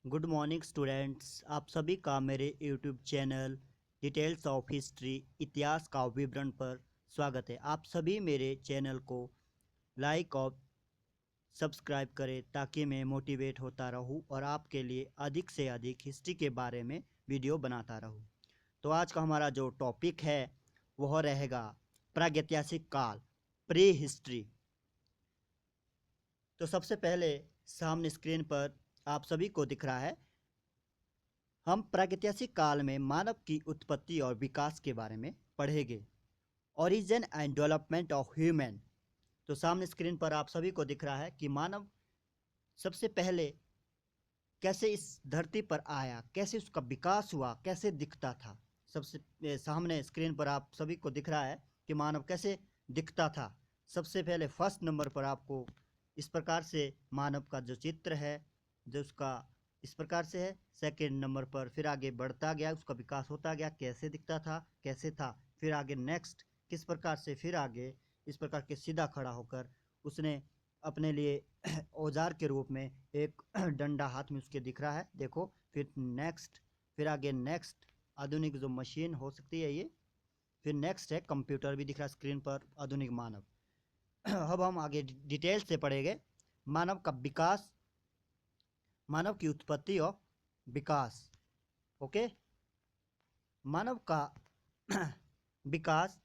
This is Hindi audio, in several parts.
Good morning students. आप सभी का मेरे YouTube channel details of history इतिहास का विवरण पर स्वागत है। आप सभी मेरे चैनल को लाइक और सब्सक्राइब करें ताकि मैं मोटिवेट होता रहूं और आपके लिए अधिक से अधिक हिस्ट्री के बारे में वीडियो बनाता रहूं। तो आज का हमारा जो टॉपिक है वह रहेगा प्रागैतिहासिक काल, प्री हिस्ट्री। तो सबसे पहले सामने स्क्रीन पर आप सभी को दिख रहा है, हम प्रागैतिहासिक काल में मानव की उत्पत्ति और विकास के बारे में पढ़ेंगे। Origin and development of human. तो सामने स्क्रीन पर आप सभी को दिख रहा है कि मानव सबसे पहले कैसे इस धरती पर आया, कैसे उसका विकास हुआ, कैसे दिखता था। सबसे सामने स्क्रीन पर आप सभी को दिख रहा है कि मानव कैसे दिखता था। सबसे पहले फर्स्ट नंबर पर आपको इस प्रकार से मानव का जो चित्र है, जो उसका इस प्रकार से है। सेकंड नंबर पर फिर आगे बढ़ता गया, उसका विकास होता गया, कैसे दिखता था, कैसे था। फिर आगे नेक्स्ट किस प्रकार से, फिर आगे इस प्रकार के सीधा खड़ा होकर उसने अपने लिए औजार के रूप में एक डंडा हाथ में उसके दिख रहा है, देखो। फिर नेक्स्ट, फिर आगे नेक्स्ट आधुनिक जो मशीन हो सकती है ये। फिर नेक्स्ट है कंप्यूटर भी दिख रहा है स्क्रीन पर, आधुनिक मानव। अब हम आगे डिटेल से पढ़ेंगे मानव का विकास, मानव की उत्पत्ति और विकास। ओके, मानव का विकास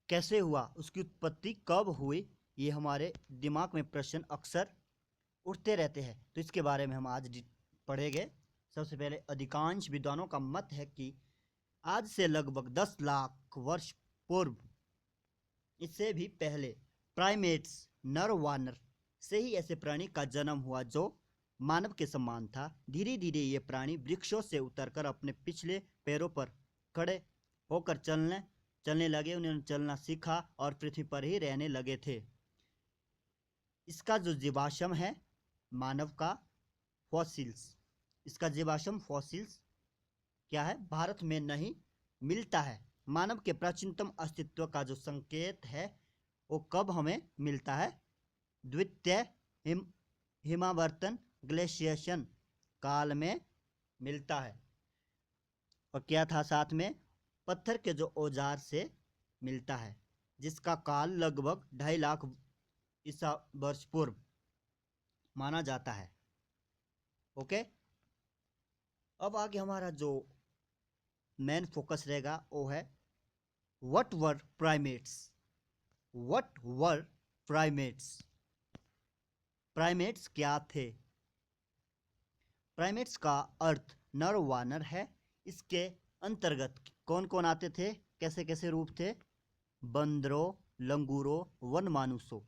कैसे हुआ, उसकी उत्पत्ति कब हुई, ये हमारे दिमाग में प्रश्न अक्सर उठते रहते हैं। तो इसके बारे में हम आज पढ़ेंगे। सबसे पहले अधिकांश विद्वानों का मत है कि आज से लगभग 10 लाख वर्ष पूर्व, इससे भी पहले, प्राइमेट्स, नर वानर से ही ऐसे प्राणी का जन्म हुआ जो मानव के समान था। धीरे धीरे ये प्राणी वृक्षों से उतरकर अपने पिछले पैरों पर खड़े होकर चलने लगे। उन्होंने चलना सीखा और पृथ्वी पर ही रहने लगे थे। इसका जो जीवाश्म है मानव का, फॉसिल्स, इसका जीवाश्म फॉसिल्स क्या है, भारत में नहीं मिलता है। मानव के प्राचीनतम अस्तित्व का जो संकेत है वो कब हमें मिलता है, द्वितीय हिमावर्तन ग्लेशिएशन काल में मिलता है। और क्या था साथ में, पत्थर के जो औजार से मिलता है, जिसका काल लगभग 2.5 लाख ईसा वर्ष पूर्व माना जाता है। ओके, अब आगे हमारा जो मेन फोकस रहेगा वो है what were primates. What were primates, primates क्या थे। प्राइमेट्स का अर्थ नर वानर है। इसके अंतर्गत कौन कौन आते थे, कैसे कैसे रूप थे, बंदरों, लंगूरों, वन मानुषों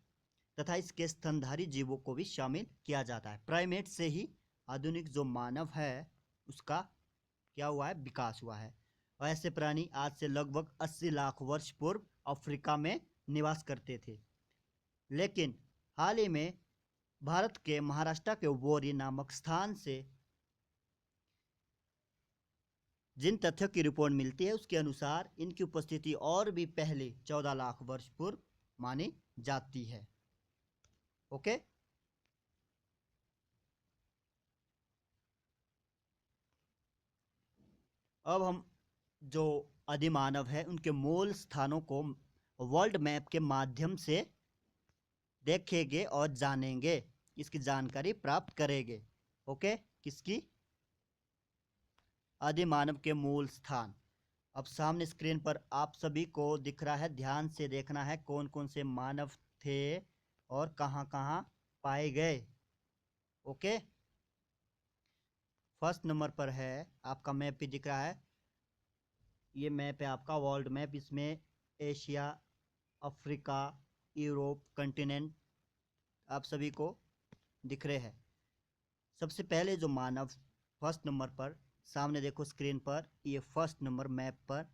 तथा इसके स्तनधारी जीवों को भी शामिल किया जाता है। प्राइमेट से ही आधुनिक जो मानव है उसका क्या हुआ है, विकास हुआ है। और ऐसे प्राणी आज से लगभग 80 लाख वर्ष पूर्व अफ्रीका में निवास करते थे। लेकिन हाल ही में भारत के महाराष्ट्र के वोरी नामक स्थान से जिन तथ्यों की रिपोर्ट मिलती है उसके अनुसार इनकी उपस्थिति और भी पहले 14 लाख वर्ष पूर्व मानी जाती है। ओके, अब हम जो आदिमानव है उनके मूल स्थानों को वर्ल्ड मैप के माध्यम से देखेंगे और जानेंगे, इसकी जानकारी प्राप्त करेंगे। ओके, किसकी, आदिमानव के मूल स्थान। अब सामने स्क्रीन पर आप सभी को दिख रहा है, ध्यान से देखना है कौन कौन से मानव थे और कहाँ कहाँ पाए गए। ओके, फर्स्ट नंबर पर है, आपका मैप भी दिख रहा है, ये मैप है आपका वर्ल्ड मैप। इसमें एशिया, अफ्रीका, यूरोप कंटिनेंट आप सभी को दिख रहे हैं। सबसे पहले जो मानव फर्स्ट नंबर पर सामने देखो स्क्रीन पर, ये फर्स्ट नंबर मैप पर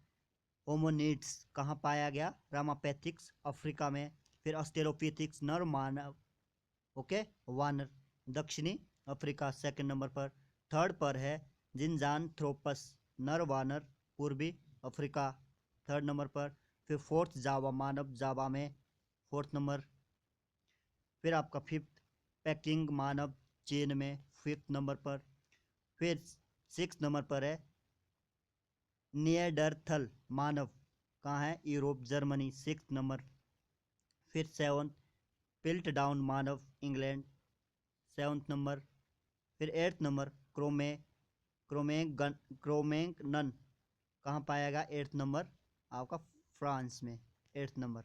होमोनिड्स कहाँ पाया गया, रामापैथिक्स अफ्रीका में। फिर ऑस्ट्रेलोपिथिक्स नर मानव, ओके, वानर दक्षिणी अफ्रीका सेकंड नंबर पर। थर्ड पर है जिनजानथ्रोपस नर वानर पूर्वी अफ्रीका थर्ड नंबर पर। फिर फोर्थ जावा मानव जावा में फोर्थ नंबर। फिर आपका फिफ्थ पैकिंग मानव चीन में फिफ्थ नंबर पर। फिर 6 नंबर पर है निएंडरथल मानव, कहाँ है? Europe, Germany, 6 number. फिर 7 पिल्टडाउन मानव, इंग्लैंड, 7 नंबर। फिर 8 नंबर क्रोमेंगन कहाँ पाया गया? 8 नंबर आपका फ्रांस में, 8 नंबर।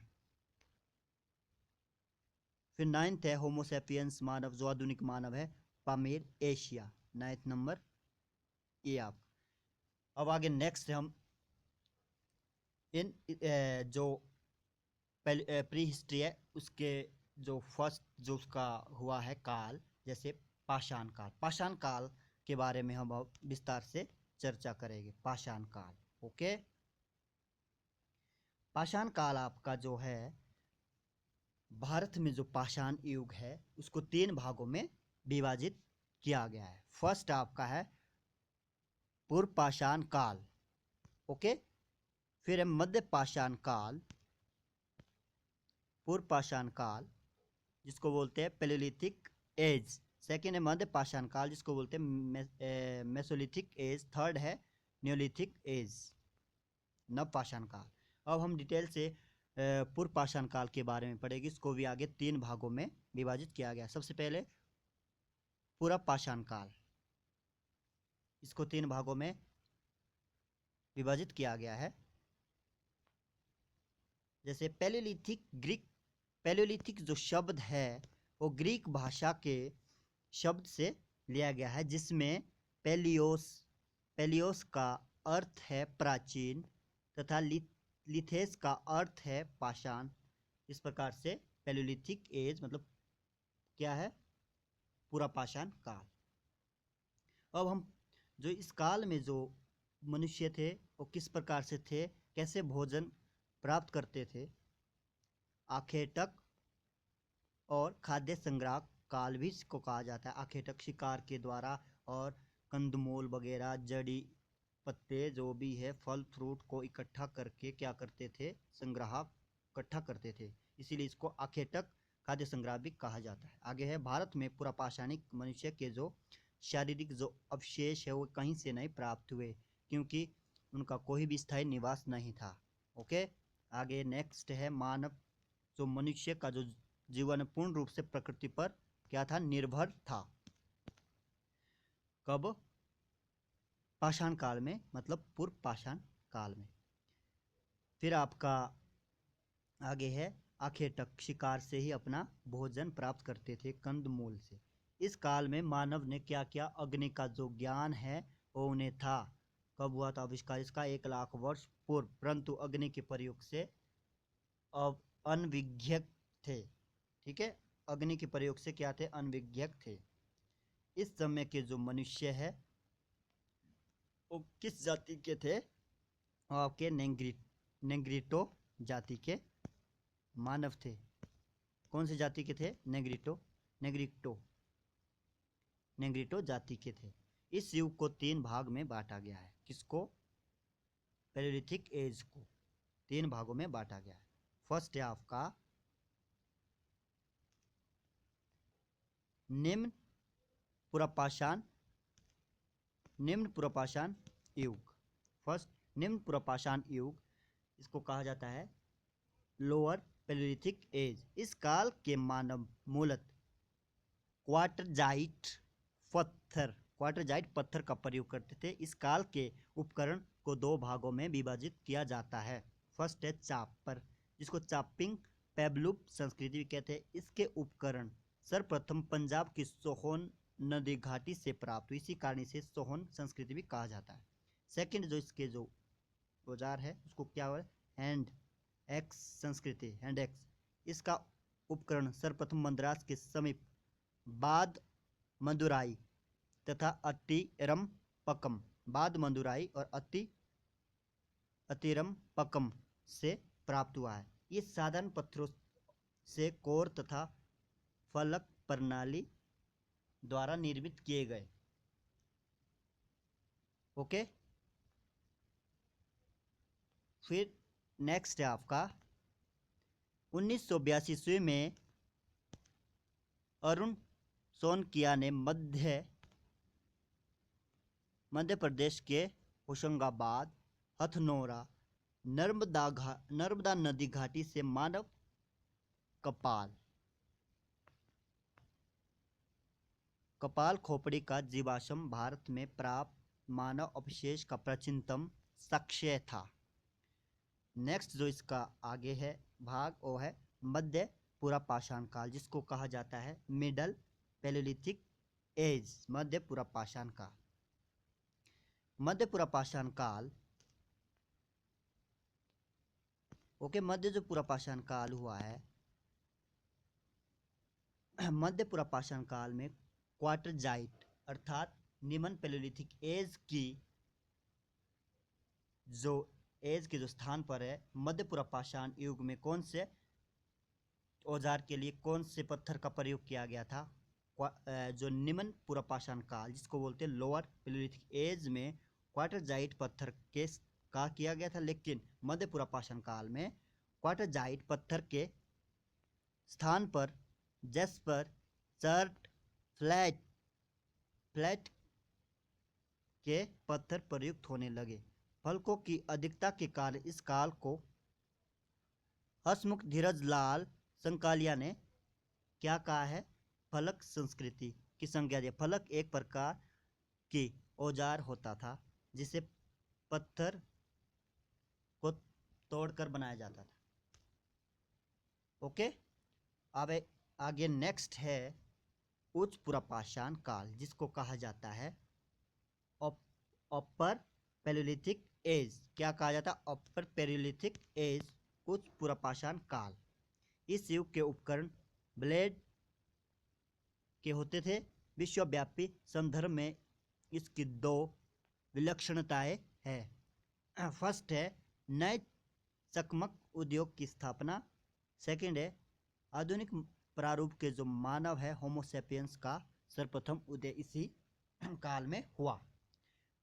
फिर 9th है होमोसेपियंस मानव, जो आधुनिक मानव है, पामीर, एशिया, 9th नंबर ये आप। अब आगे नेक्स्ट हम इन जो प्री हिस्ट्री है उसके जो फर्स्ट जो उसका हुआ है काल, जैसे पाषाण काल। पाषाण काल के बारे में हम अब विस्तार से चर्चा करेंगे। पाषाण काल, ओके। पाषाण काल आपका जो है भारत में जो पाषाण युग है उसको 3 भागों में विभाजित किया गया है। फर्स्ट आपका है पूर्व पाषाण काल, ओके। फिर है मध्य पाषाण काल, पूर्व पाषाण काल जिसको बोलते हैं पेलोलिथिक एज। सेकेंड है मध्य पाषाण काल जिसको बोलते हैं मेसोलिथिक एज। थर्ड है न्योलिथिक एज, नव पाषाण काल। अब हम डिटेल से पूर्व पाषाण काल के बारे में पढ़ेंगे। इसको भी आगे 3 भागों में विभाजित किया गया। सबसे पहले पूर्व पाषाण काल, इसको 3 भागों में विभाजित किया गया है। जैसे पैलियोलिथिक जो शब्द है वो ग्रीक भाषा के शब्द से लिया गया है, जिसमें पेलियोस का अर्थ है प्राचीन तथा लिथेस का अर्थ है पाषाण। इस प्रकार से पैलियोलिथिक एज मतलब क्या है? पूरा पाषाण काल। अब हम जो इस काल में जो मनुष्य थे वो किस प्रकार से थे, कैसे भोजन प्राप्त करते थे, आखेटक और खाद्य संग्रह काल भी इसको कहा जाता है। आखेटक शिकार के द्वारा और कंदमूल वगैरह, जड़ी पत्ते जो भी है, फल फ्रूट को इकट्ठा करके क्या करते थे? संग्रह इकट्ठा करते थे, इसीलिए इसको आखेटक खाद्य संग्रह भी कहा जाता है। आगे है भारत में पुरापाषाणिक मनुष्य के जो शारीरिक जो अवशेष है वो कहीं से नहीं प्राप्त हुए, क्योंकि उनका कोई भी स्थायी निवास नहीं था, ओके। आगे नेक्स्ट है मानव, जो मनुष्य का जो जीवन पूर्ण रूप से प्रकृति पर क्या था? निर्भर था। कब? पाषाण काल में, मतलब पूर्व पाषाण काल में। फिर आपका आगे है आखेटक शिकार से ही अपना भोजन प्राप्त करते थे, कंदमूल से। इस काल में मानव ने क्या किया? अग्नि का जो ज्ञान है वो उन्हें था। कब हुआ था आविष्कार इसका? 1 लाख वर्ष पूर्व, परंतु अग्नि के प्रयोग से अब अनभिज्ञ थे, ठीक है। अग्नि के प्रयोग से क्या थे? अनभिज्ञ थे। इस समय के जो मनुष्य है वो किस जाति के थे? आपके नेग्रिटो जाति के मानव थे। कौन सी जाति के थे? नेग्रिटो जाति के थे। इस युग को 3 भाग में बांटा गया है। किसको? पैलियोलिथिक एज को 3 भागों में बांटा गया है। फर्स्ट है आपका निम्न पुरापाषाण युग। फर्स्ट निम्न पुरापाषाण युग, इसको कहा जाता है लोअर पैलियोलिथिक एज। इस काल के मानव मूलतः क्वार्टरजाइट पत्थर का प्रयोग करते थे। इस काल के उपकरण को 2 भागों में विभाजित किया जाता है। फर्स्ट है चापर, जिसको चापिंग पेबलुप संस्कृति भी कहते हैं। इसके उपकरण सर्वप्रथम पंजाब की सोहन नदी घाटी से प्राप्त हुई, इसी कारण इसे सोहन संस्कृति भी कहा जाता है। सेकंड जो इसके जो औजार है उसको क्या हुआ? हैंड एक्स संस्कृति, हैंड एक्स। इसका उपकरण सर्वप्रथम मद्रास के समीप बाद मदुराई तथा अतिरमपक्कम, बाद मदुराई और अतिरमपक्कम से प्राप्त हुआ है। ये साधारण पत्थरों से कोर तथा फलक प्रणाली द्वारा निर्मित किए गए, ओके। फिर नेक्स्ट है आपका 1982 ईस्वी में अरुण सोनकिया ने मध्य मध्य प्रदेश के होशंगाबाद, हथनोरा, नर्मदा नदी घाटी से मानव कपाल खोपड़ी का जीवाश्म भारत में प्राप्त मानव अवशेष का प्राचीनतम साक्ष्य था। नेक्स्ट जो इसका आगे है भाग वो है मध्य पुरापाषाण काल, जिसको कहा जाता है मिडल पैलेलिथिक एज। मध्य पुरापाषाण काल, मध्य पुरापाषाण काल ओके। मध्य जो पुरापाषाण काल हुआ है, मध्य पुरापाषाण काल में क्वार्टरजाइट अर्थात निम्न पैलेलिथिक एज की जो स्थान पर है, मध्य पुरापाषाण युग में कौन से औजार के लिए कौन से पत्थर का प्रयोग किया गया था? जो निम्न पुरापाषाण काल जिसको बोलते हैं लोअर पैलेलिथिक एज में क्वार्टरजाइट पत्थर के का किया गया था, लेकिन मध्य पुरापाषाण काल में क्वार्टरजाइट पत्थर के स्थान पर जैस्पर, चर्ट, फ्लैट के पत्थर प्रयुक्त होने लगे। फलकों की अधिकता के कारण इस काल को हसमुख धीरजलाल संकालिया ने क्या कहा है? फलक संस्कृति की संज्ञा दी। फलक एक प्रकार की औजार होता था जिसे पत्थर को तोड़कर बनाया जाता था। ओके, अब आगे नेक्स्ट है उच्च पुरापाषाण काल, जिसको कहा जाता है अपर पैलेलिथिक एज। क्या कहा जाता है? अपर पैलेलिथिक एज, उच्च पुरापाषाण काल। इस युग के उपकरण ब्लेड के होते थे। विश्वव्यापी संदर्भ में इसकी दो विलक्षणताएं हैं। फर्स्ट है नए चकमक उद्योग की स्थापना। सेकंड है आधुनिक प्रारूप के जो मानव है होमोसेपियंस का सर्वप्रथम उदय इसी काल में हुआ।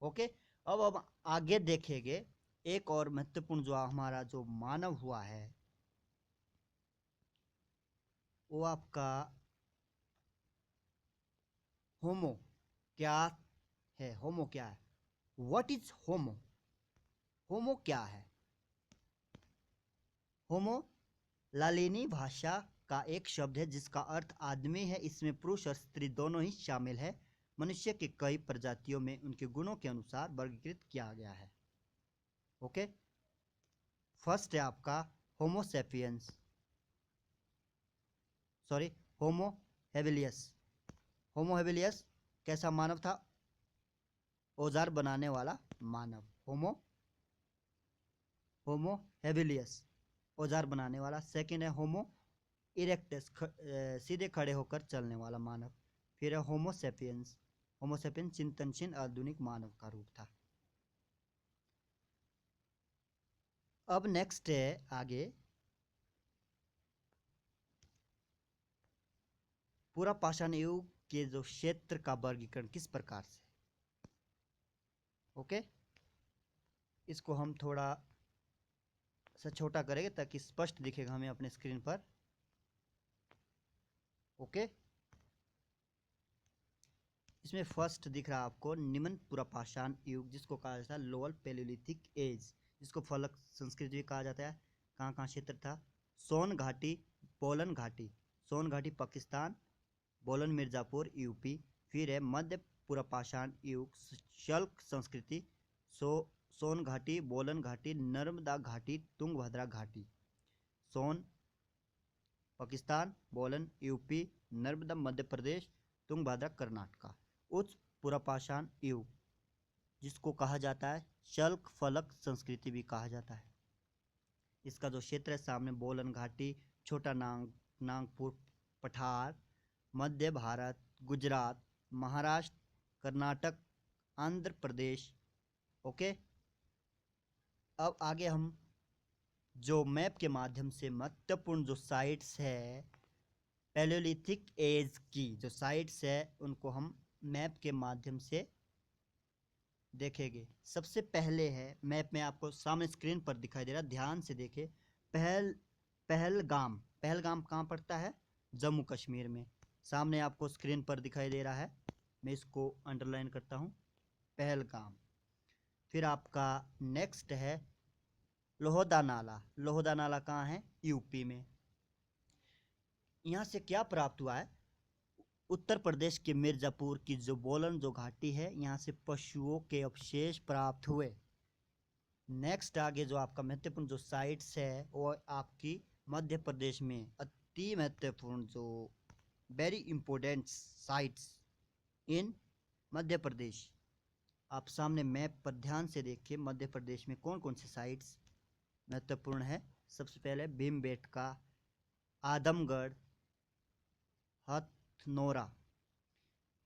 ओके, अब आगे देखेंगे एक और महत्वपूर्ण जो हमारा जो मानव हुआ है वो आपका होमो क्या है? होमो क्या है? व्हाट इज होमो? होमो क्या है? होमो लातीनी भाषा का एक शब्द है जिसका अर्थ आदमी है। इसमें पुरुष और स्त्री दोनों ही शामिल है। मनुष्य के कई प्रजातियों में उनके गुणों के अनुसार वर्गीकृत किया गया है। ओके, फर्स्ट है आपका होमो सेपियंस, सॉरी होमो हेबिलियस। होमो हेबिलियस कैसा मानव था? औजार बनाने वाला मानव। होमो हेबिलियस औजार बनाने वाला। सेकंड है होमो इरेक्टस, सीधे खड़े होकर चलने वाला मानव। फिर है होमो सेपियंस। होमो सेपियंस चिंतनशील आधुनिक मानव का रूप था। अब नेक्स्ट है आगे पुरापाषाण युग के जो क्षेत्र का वर्गीकरण किस प्रकार से। ओके, इसको हम थोड़ा सा छोटा करेंगे ताकि स्पष्ट दिखेगा हमें अपने स्क्रीन पर। ओके, इसमें फर्स्ट दिख रहा है आपको निम्न पुरापाषाण युग, जिसको कहा जाता है लोअर पैलेलिथिक एज, जिसको फलक संस्कृति भी कहा जाता है। कहाँ कहाँ क्षेत्र था? सोन घाटी, बोलन घाटी। सोन घाटी पाकिस्तान, बोलन मिर्जापुर यूपी। फिर है मध्य पुरापाषाण युग शल्क संस्कृति, सोन घाटी, बोलन घाटी, नर्मदा घाटी, तुंगभद्रा घाटी। सोन पाकिस्तान, बोलन यूपी, नर्मदा मध्य प्रदेश, तुंगभद्रा कर्नाटका। उच्च पुरापाषाण युग जिसको कहा जाता है शल्क फलक संस्कृति भी कहा जाता है। इसका जो क्षेत्र है सामने बोलन घाटी, छोटा नागपुर पठार, मध्य भारत, गुजरात, महाराष्ट्र, कर्नाटक, आंध्र प्रदेश। ओके, अब आगे हम जो मैप के माध्यम से महत्वपूर्ण जो साइट्स है पैलेलिथिक एज की जो साइट्स है उनको हम मैप के माध्यम से देखेंगे। सबसे पहले है मैप में आपको सामने स्क्रीन पर दिखाई दे रहा है, ध्यान से देखें। पहलगाम कहाँ पड़ता है? जम्मू कश्मीर में। सामने आपको स्क्रीन पर दिखाई दे रहा है, मैं इसको अंडरलाइन करता हूँ। पहलगाम। फिर आपका नेक्स्ट है लोहदा नाला। लोहदा नाला कहाँ है? यूपी में। यहाँ से क्या प्राप्त हुआ है? उत्तर प्रदेश के मिर्जापुर की जो बोलन जो घाटी है, यहाँ से पशुओं के अवशेष प्राप्त हुए। नेक्स्ट आगे जो आपका महत्वपूर्ण जो साइट्स है वो आपकी मध्य प्रदेश में अति महत्वपूर्ण जो very important sites in Madhya Pradesh. आप सामने मैप पर ध्यान से देखिए, मध्य प्रदेश में कौन कौन से साइट्स महत्वपूर्ण है। सबसे पहले भीमबेटका, आदमगढ़, हथनोरा।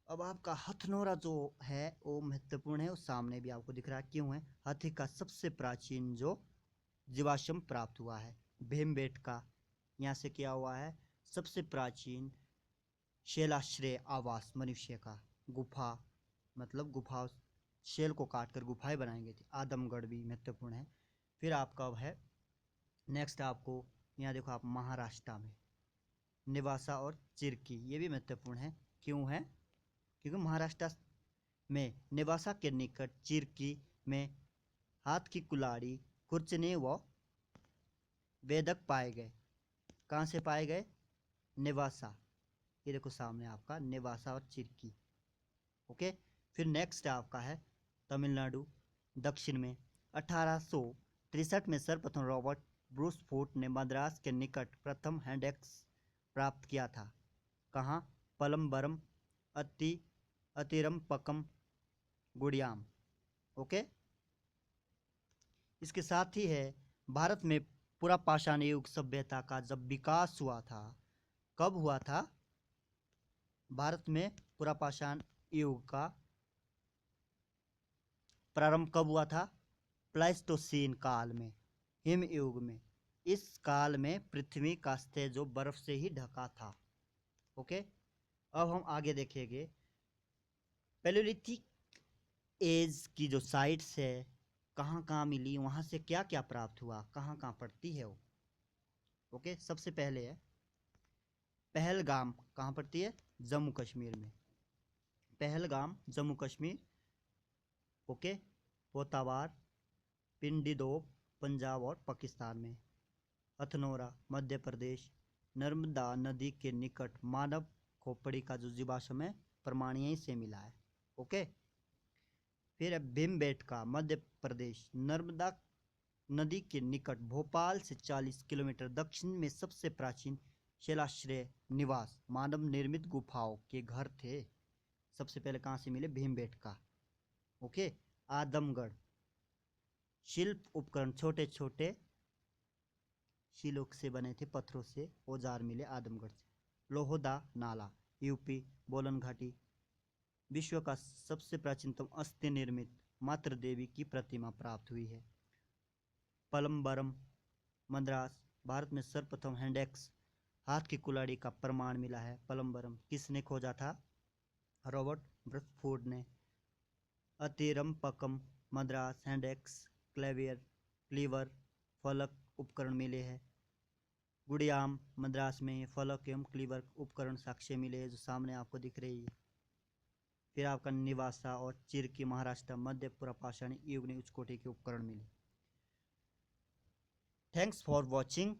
अब आपका हथनोरा जो है वो महत्वपूर्ण है, उस सामने भी आपको दिख रहा है। क्यों है? हाथी का सबसे प्राचीन जो जीवाश्म प्राप्त हुआ है। भीमबेटका, यहाँ से क्या हुआ है? सबसे प्राचीन शैलाश्रय आवास मनुष्य का, गुफा, मतलब गुफा, शेल को काटकर गुफाएं बनाई गई थी। आदमगढ़ भी महत्वपूर्ण है। फिर आपका है नेक्स्ट, आपको यहाँ देखो आप महाराष्ट्र में निवासा और चिरकी, ये भी महत्वपूर्ण है। क्यों है? क्योंकि महाराष्ट्र में निवासा के निकट चिरकी में हाथ की कुल्हाड़ी, खुरचने व वेदक पाए गए। कहाँ से पाए गए? निवासा। ये देखो सामने आपका निवासा और चिरकी। ओके। फिर नेक्स्ट आपका है तमिलनाडु दक्षिण में। 1863 में सर्वप्रथम रॉबर्ट ब्रूसफोर्ड ने मद्रास के निकट प्रथम हैंडेक्स प्राप्त किया था। कहाँ? पलम्बरम, अतिरम्पकम, गुड़ियाम। ओके। इसके साथ ही है भारत में पुरापाषाण युग सभ्यता का जब विकास हुआ था। कब हुआ था? भारत में पुरापाषाण युग का प्रारंभ कब हुआ था? प्लाइस्टोसीन काल में, हिम युग में। इस काल में पृथ्वी का सतह जो बर्फ से ही ढका था। ओके। अब हम आगे देखेंगे पैलियोलिथिक एज की जो साइट्स है कहाँ कहाँ मिली, वहाँ से क्या क्या प्राप्त हुआ, कहाँ कहाँ पड़ती है वो। ओके। सबसे पहले है पहलगाम। कहाँ पड़ती है? जम्मू कश्मीर में। पहलगाम जम्मू कश्मीर। ओके। पोतावार, पिंडीदोब पंजाब और पाकिस्तान में। हथनोरा मध्य प्रदेश। नर्मदा नदी के निकट मानव खोपड़ी का जो जीवाश्म है प्रमाण यहीं से मिला है। ओके। फिर है भीमबेटका मध्य प्रदेश। नर्मदा नदी के निकट भोपाल से 40 किलोमीटर दक्षिण में सबसे प्राचीन शैलाश्रय निवास मानव निर्मित गुफाओं के घर थे। सबसे पहले कहाँ से मिले? भीमबेटका। ओके। आदमगढ़ शिल्प उपकरण, छोटे छोटे शिलों से बने थे, पत्थरों से औजार मिले आदमगढ़ से। लोहदा नाला यूपी बोलन घाटी। विश्व का सबसे प्राचीनतम अस्थि निर्मित मातृ देवी की प्रतिमा प्राप्त हुई है। पलम्बरम मद्रास। भारत में सर्वप्रथम हैंडेक्स हाथ की कुल्हाड़ी का प्रमाण मिला है। पलम्बरम किसने खोजा था? रॉबर्ट ब्रूसफोर्ड ने। अतिरम्पकम मद्रास हैंडेक्स क्लीवर फलक उपकरण मिले हैं। गुड़ियाम मद्रास में फलक एवं क्लीवर उपकरण साक्ष्य मिले हैं, जो सामने आपको दिख रही है। फिर आपका निवासा और चिरकी महाराष्ट्र मध्य पुरापाषाण युग ने उच्च कोटि के उपकरण मिले। Thanks for watching.